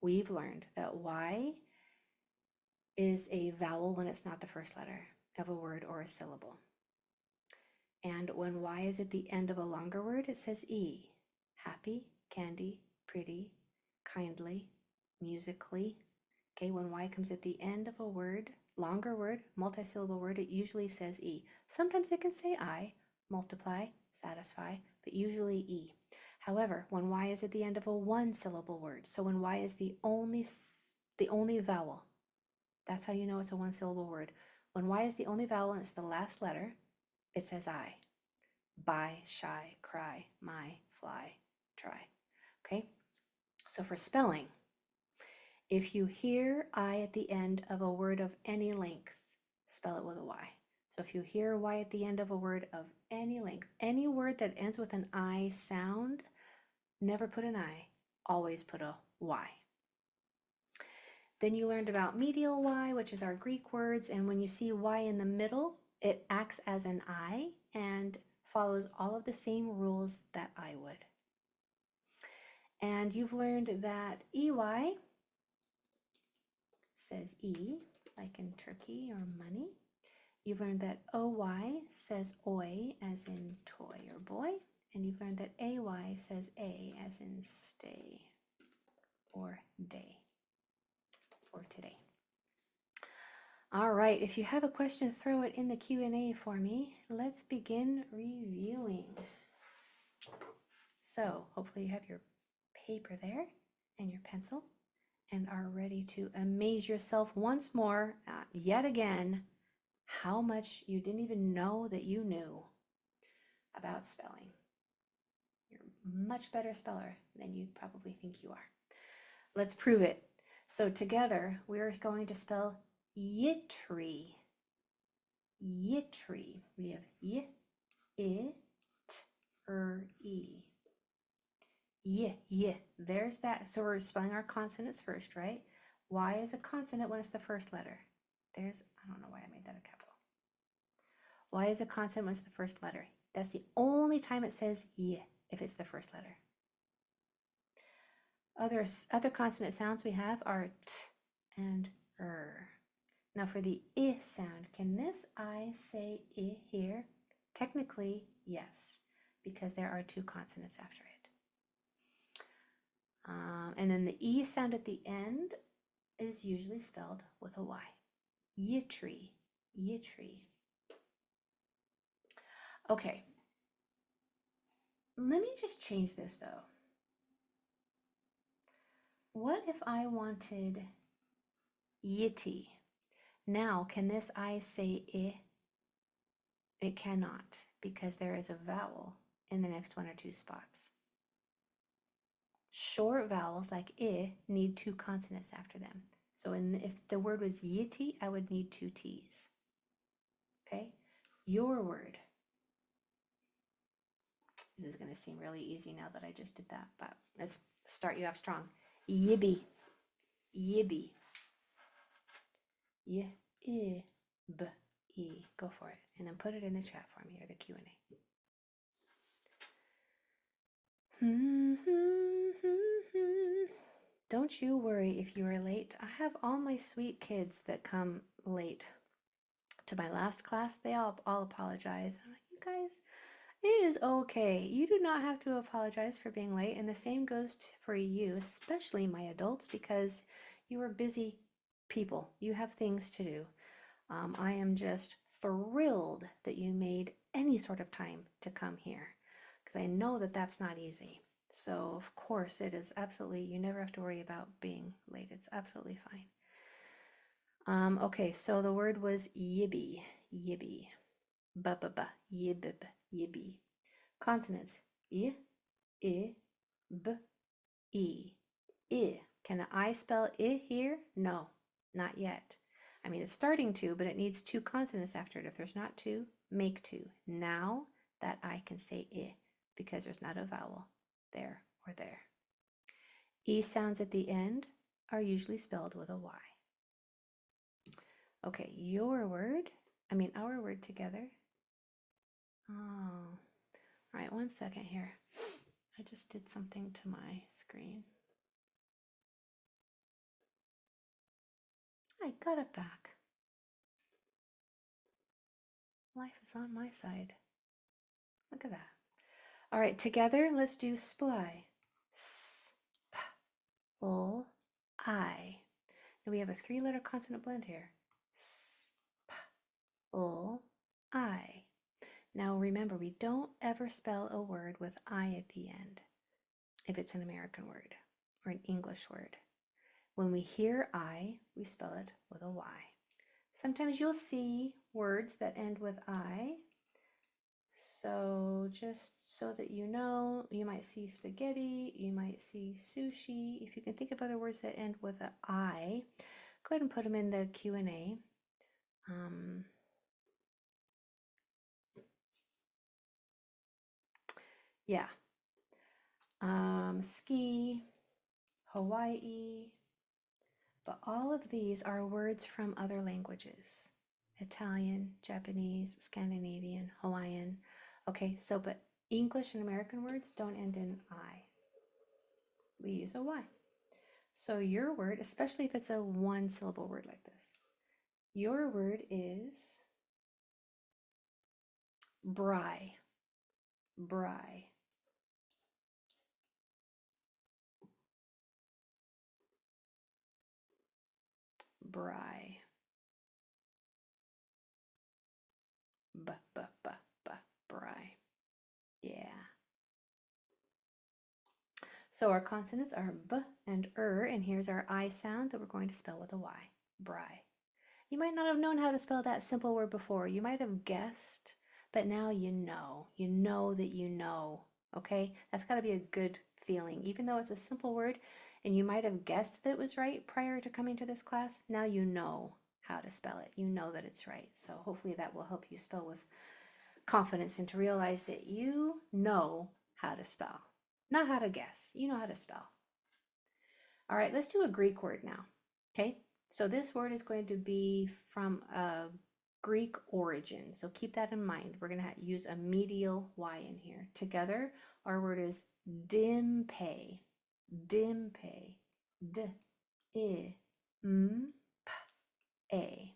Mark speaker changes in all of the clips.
Speaker 1: we've learned that Y is a vowel when it's not the first letter of a word or a syllable. And when Y is at the end of a longer word, it says E. Happy, candy, pretty, kindly, musically. Okay, when Y comes at the end of a word, longer word, multi-syllable word, it usually says E. Sometimes it can say I, multiply, satisfy, but usually E. However, when Y is at the end of a one-syllable word, so when Y is the only vowel, that's how you know it's a one-syllable word. When Y is the only vowel and it's the last letter, it says I. Buy, shy, cry, my, fly, try. Okay? So for spelling, if you hear I at the end of a word of any length, spell it with a Y. So if you hear Y at the end of a word of any length, any word that ends with an I sound, never put an I, always put a Y. Then you learned about medial Y, which is our Greek words, and when you see Y in the middle, it acts as an I and follows all of the same rules that I would. And you've learned that EY says E, like in turkey or money. You've learned that OY says oi, as in toy or boy. And you've learned that AY says A, as in stay or day or today. All right, if you have a question, throw it in the Q&A for me. Let's begin reviewing. So hopefully you have your paper there and your pencil and are ready to amaze yourself once more, yet again, how much you didn't even know that you knew about spelling. You're a much better speller than you probably think you are. Let's prove it. So together, we're going to spell yitry. Yitry. We have y, I, t, e. Y. There's that. So we're spelling our consonants first, right? Y is a consonant when it's the first letter. I don't know why I made that a capital. Y is a consonant when it's the first letter. That's the only time it says y, if it's the first letter. Other consonant sounds we have are t and r. Now for the I sound, can this I say I here? Technically, yes, because there are two consonants after it. And then the E sound at the end is usually spelled with a Y. Yitry, yitry. Okay, let me just change this though. What if I wanted yitty? Now, can this I say I? It cannot, because there is a vowel in the next one or two spots. Short vowels like I need two consonants after them. So if the word was yitty, I would need two T's. Okay? Your word. This is going to seem really easy now that I just did that, but let's start you off strong. Yibby. Yibby. Y-I-B-E. Go for it. And then put it in the chat for me or the Q&A. Don't you worry if you are late. I have all my sweet kids that come late to my last class. They all apologize. I'm like, you guys, it is okay. You do not have to apologize for being late. And the same goes for you, especially my adults, because you are busy people. You have things to do. I am just thrilled that you made any sort of time to come here, because I know that that's not easy. So of course it is absolutely, you never have to worry about being late. It's absolutely fine. Okay, so the word was yibby, yibby, ba-ba-ba, yibib, yibby. Consonants, I, B, E, I. Can I spell I here? No, not yet. I mean, it's starting to, but it needs two consonants after it. If there's not two, make two. Now that I can say I, because there's not a vowel there or there. E sounds at the end are usually spelled with a Y. Okay, our word together. Oh, all right, 1 second here. I just did something to my screen. I got it back. Life is on my side. Look at that. All right, together, let's do sply. S, p, l, I. And we have a 3-letter consonant blend here. S, p, l, I. Now remember, we don't ever spell a word with I at the end if it's an American word or an English word. When we hear I, we spell it with a Y. Sometimes you'll see words that end with I. So just so that you know, you might see spaghetti, you might see sushi. If you can think of other words that end with an I, go ahead and put them in the Q&A. Yeah. Ski, Hawaii, but all of these are words from other languages. Italian, Japanese, Scandinavian, Hawaiian. Okay, so but English and American words don't end in I. We use a Y. So your word, especially if it's a 1-syllable word like this, your word is bry. Bry. Bry. Bry. Yeah. So our consonants are b and and here's our I sound that we're going to spell with a Y. Bry. You might not have known how to spell that simple word before. You might have guessed, but now you know. You know that you know. Okay? That's got to be a good feeling. Even though it's a simple word and you might have guessed that it was right prior to coming to this class, now you know how to spell it. You know that it's right. So hopefully that will help you spell with confidence and to realize that you know how to spell. Not how to guess. You know how to spell. All right, let's do a Greek word now. Okay? So this word is going to be from a Greek origin. So keep that in mind. We're going to use a medial Y in here. Together, our word is dimpe. Dimpe. D, I, M, P, A.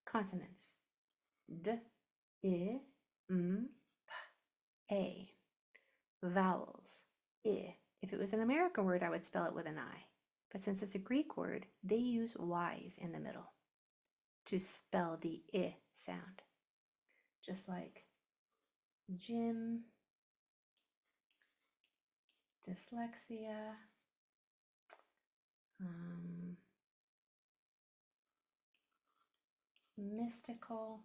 Speaker 1: Consonants. D, I, M, P, A. Vowels. I. If it was an American word, I would spell it with an I. But since it's a Greek word, they use Y's in the middle to spell the I sound. Just like gym, dyslexia, mystical.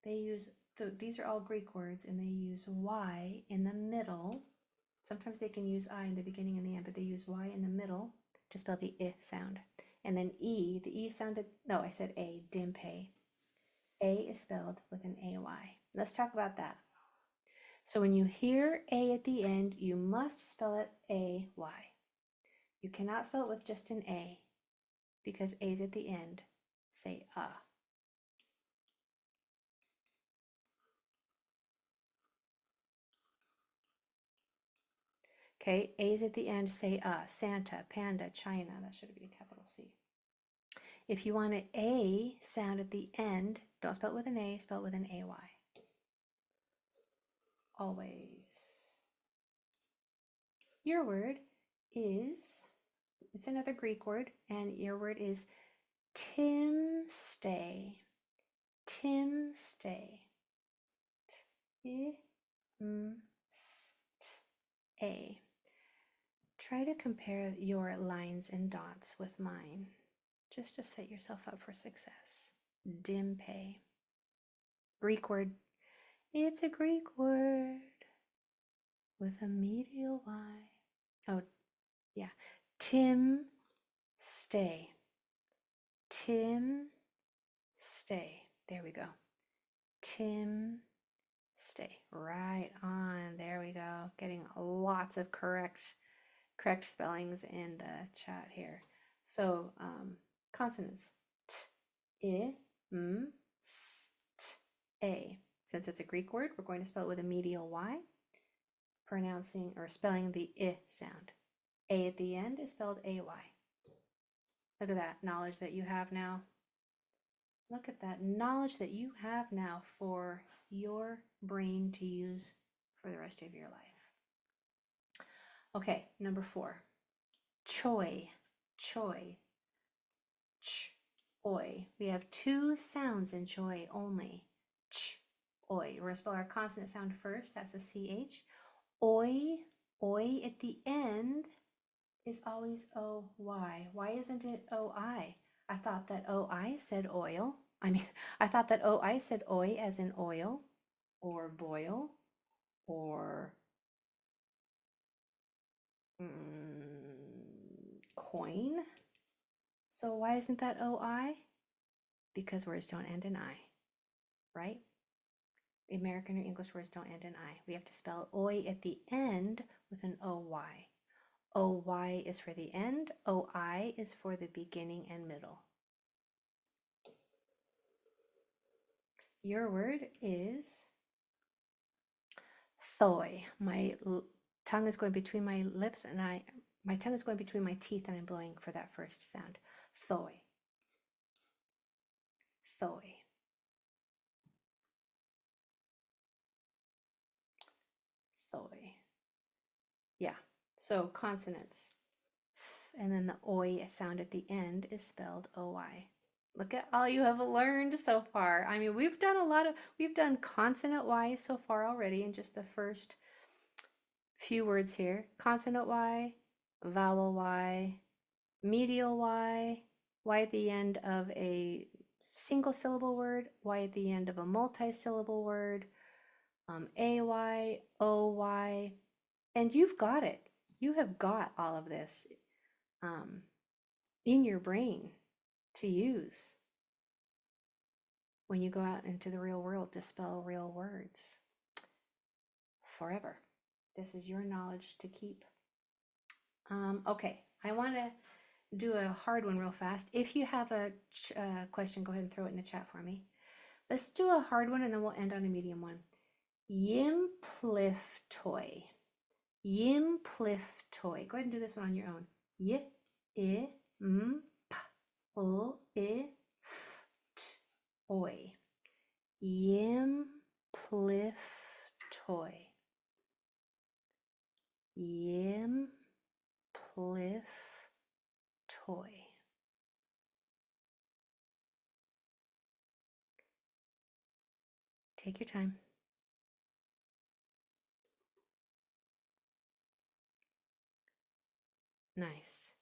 Speaker 1: They use, these are all Greek words and they use Y in the middle. Sometimes they can use I in the beginning and the end, but they use Y in the middle to spell the I sound. And then E, the E sounded, no, I said A, dimpe. A is spelled with an AY. Let's talk about that. So when you hear A at the end, you must spell it AY. You cannot spell it with just an A because A's at the end say Okay, A's at the end say Santa, panda, China. That should be a capital C. If you want an A sound at the end, don't spell it with an A, spell it with an AY. Always. Your word is, it's another Greek word, and your word is Timstay. Timstay. T-I-M-S-T-A. Try to compare your lines and dots with mine, just to set yourself up for success. Dimpe. Greek word. It's a Greek word with a medial Y. Oh, yeah. Tim, stay. Tim, stay. There we go. Tim, stay. Right on. There we go. Getting lots of correct spellings in the chat here. So consonants. T, I, M, S, T, A. Since it's a Greek word, we're going to spell it with a medial Y, pronouncing or spelling the I sound. A at the end is spelled AY. Look at that knowledge that you have now. Look at that knowledge that you have now for your brain to use for the rest of your life. Okay, number 4. Choi, choi, ch, oi. We have 2 sounds in choi only. Ch, oi. We're going to spell our consonant sound first. That's a CH. Oi, oi at the end is always OY. Why isn't it OI? I thought that OI said oil. I thought that OI said oi as in oil or boil or coin. So why isn't that OI? Because words don't end in I, right? American or English words don't end in I. We have to spell oi at the end with an OY. OY is for the end, OI is for the beginning and middle. Your word is thoi. My tongue is going between my lips and my tongue is going between my teeth and I'm blowing for that first sound. Thoi. Thoi. Thoi. Yeah, so consonants. And then the oi sound at the end is spelled OI. Look at all you have learned so far. I mean, we've done consonant Y so far already in just the first few words here. Consonant Y, vowel Y, medial Y, Y at the end of a single syllable word, Y at the end of a multi-syllable word, AY, OY, and you've got it. You have got all of this in your brain to use when you go out into the real world to spell real words forever. This is your knowledge to keep. Okay, I want to do a hard one real fast. If you have a question, go ahead and throw it in the chat for me. Let's do a hard one and then we'll end on a medium one. Yimpliftoi. Yimpliftoi. Go ahead and do this one on your own. Y, I, M, P, L, I, F, T, oi. Yimpliftoi. Yimpliftoi. Take your time. Nice.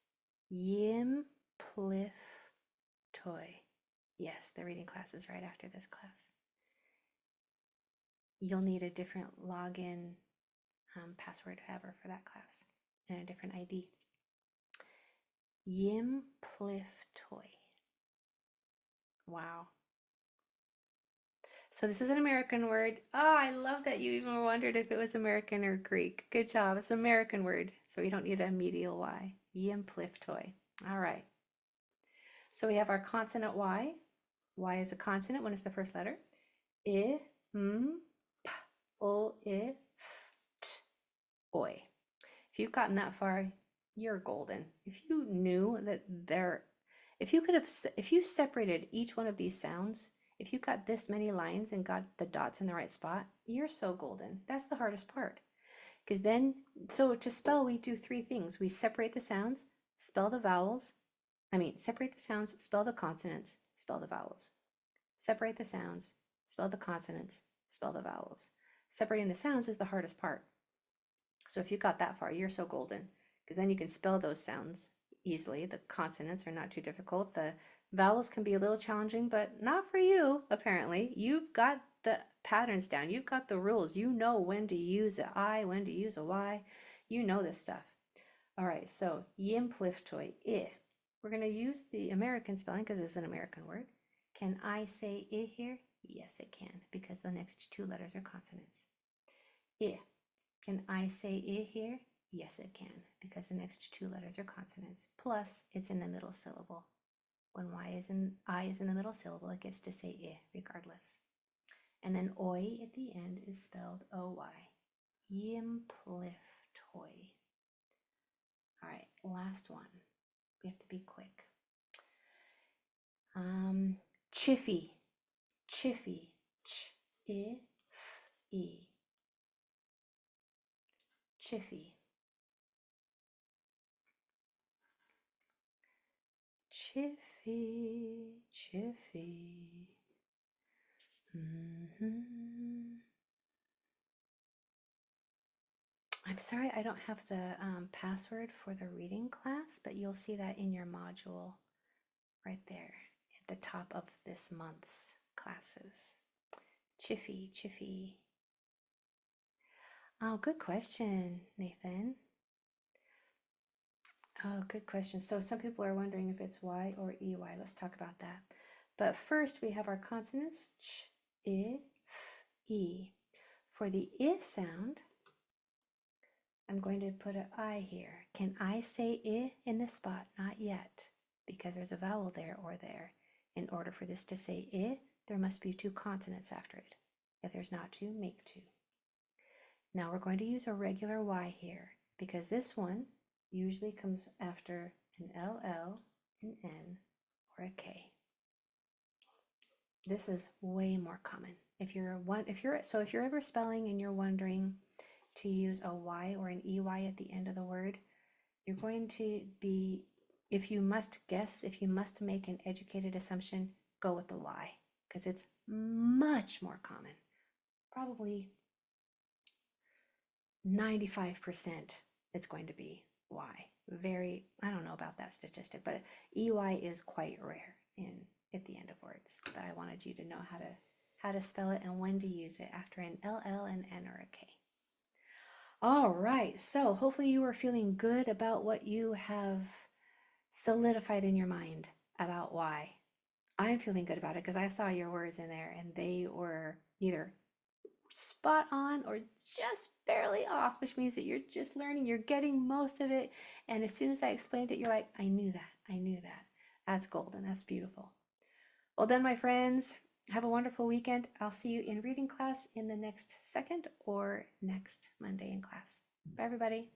Speaker 1: Yimpliftoi. Yes, the reading class is right after this class. You'll need a different login password ever for that class and a different ID. Yimpliftoi. Wow. So this is an American word. Oh, I love that you even wondered if it was American or Greek. Good job. It's an American word, so we don't need a medial Y. Yimpliftoi. All right. So we have our consonant Y. Y is a consonant when it's the first letter. I, M, P, L, I, F, T, oi. If you've gotten that far, you're golden. If you knew that if you separated each one of these sounds, if you got this many lines and got the dots in the right spot, you're so golden. That's the hardest part. Because then, so to spell, we do 3 things. We separate the sounds, spell the vowels. Separate the sounds, spell the consonants, spell the vowels. Separate the sounds, spell the consonants, spell the vowels. Separating the sounds is the hardest part. So if you got that far, you're so golden, because then you can spell those sounds easily. The consonants are not too difficult. The vowels can be a little challenging, but not for you, apparently. You've got the patterns down. You've got the rules. You know when to use an I, when to use a Y. You know this stuff. All right, so yimpliftoi, I. We're going to use the American spelling because it's an American word. Can I say I here? Yes, it can, because the next 2 letters are consonants. I. Can I say I here? Yes, it can, because the next 2 letters are consonants. Plus, it's in the middle syllable. When I is in the middle syllable, it gets to say I regardless. And then oi at the end is spelled OY. Yimpliftoi. All right, last one. We have to be quick. Chiffy, chiffy, ch-i-f-e, chiffy, chiffy, chiffy. I'm sorry I don't have the password for the reading class, but you'll see that in your module right there at the top of this month's classes. Chiffy, chiffy. Oh, good question, Nathan. Oh, good question. So some people are wondering if it's Y or EY. Let's talk about that. But first we have our consonants, ch, I, f, e. For the I sound, I'm going to put an I here. Can I say I in this spot? Not yet, because there's a vowel there or there. In order for this to say I, there must be two consonants after it. If there's not two, make two. Now we're going to use a regular Y here, because this one usually comes after an LL, an N, or a K. This is way more common. If you're ever spelling and you're wondering to use a Y or an EY at the end of the word, you're going to be, if you must guess, if you must make an educated assumption, go with the Y, because it's much more common. Probably 95% it's going to be Y. I don't know about that statistic, but EY is quite rare at the end of words. But I wanted you to know how to spell it and when to use it after an LL, an N, or a K. All right, so hopefully you are feeling good about what you have solidified in your mind about Y. I'm feeling good about it because I saw your words in there and they were either spot on or just barely off, which means that you're just learning, you're getting most of it. And as soon as I explained it, you're like, I knew that, I knew that. That's golden, that's beautiful. Well done, my friends. Have a wonderful weekend. I'll see you in reading class in the next second or next Monday in class. Bye, everybody.